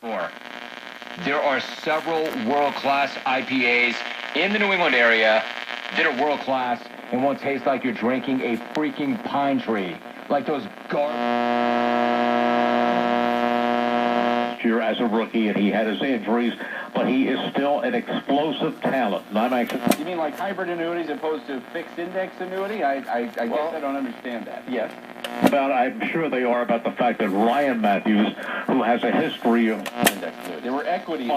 There are several world-class IPAs in the New England area that are world-class and won't taste like you're drinking a freaking pine tree. Like those year as a rookie, and he had his injuries, but he is still an explosive talent. And I'm actually... You mean like hybrid annuities opposed to fixed index annuity? I guess I don't understand that. Yes. I'm sure they are about the fact that Ryan Matthews, who has a history of... Index annuity. They were equity...